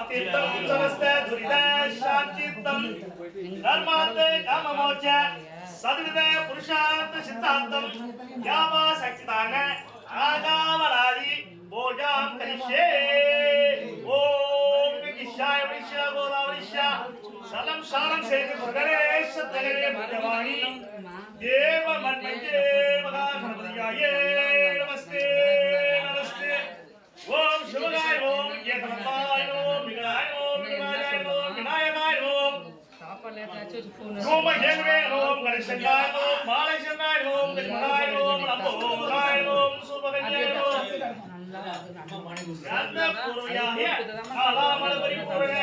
ஆதித்தம் சமஸ்த துரித சாந்தித்தம் தர்மார்த்த காமமோட்ச சதுவித புருஷார்த்த சித்தாந்தம் யாவா சக்திதான ஆகாவராதி போஜாம் கரிஷே ஓம் கிஷாய விஷ்யா கோலாவிஷ்யா சலம் சாரம் செய்து கணேச தகரே பகவானி தேவ மன்மயே மகாகணபதியாயே நமஸ்தே நமஸ்தே ஓம் சிவகாய ஓம் ஏகதந்தாய ஓம் விநாய ஓம் விநாய ஓம் விநாயகாய ஓம் ஓம் மகேந்திரே ஓம் கணேசகாய ஓம் மாலேசகாய ஓம் கணபதாய ஓம் நம்போதாய ஓம் சுபகன்யே ஓம் நந்த புரோயாய ஆலாமலபரி புரே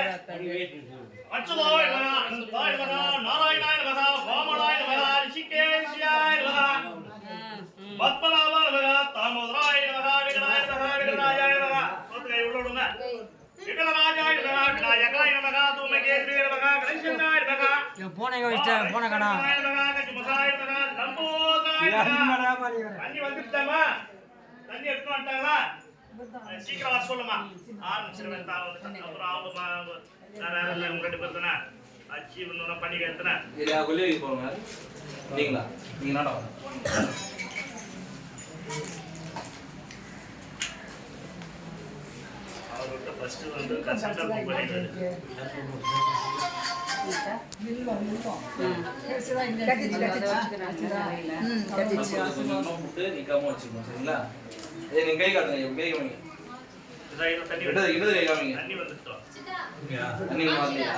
அச்சுதாய நமः அனந்தாய நமः நாராயணாய நமः வாமனாய நமः ரிஷிகேஷ்யாய நமः பத்மநாபாய நமः தாமோதராய நமः விகடாய நமः ஒருத்தரை உள்ளோடுங்க விகடராஜாய நமः விநாயகாய நமः தூமகேந்திரே நமः கணேசனாய நமः போனேங்க வெச்சேன் போன கடா கஜமுகாய நமः நம்போதாய நமः தண்ணி வந்துட்டமா தண்ணி எடுத்து வந்துட்டாங்களா சீக்கிரம் வர சொல்லுமா ஆரம்பிச்சிருவேன் அப்புறம் அவங்க நான் ரெண்டு பேர் தானே அச்சி ஒன்று பண்ணி கேட்டேன் இல்லையா கொல்லி போங்க நீங்களா நீங்க நாடா அவர்கிட்ட ஃபர்ஸ்ட் வந்து கன்சல்ட் புக் பண்ணிடுறாரு நிக்காம வச்சுக்கணும் சரிங்களா இதை நீங்க கை காட்டுங்க கை காமிங்க தண்ணி இடது கை காமிங்க தண்ணி வந்துட்டோம் தண்ணி வரலையா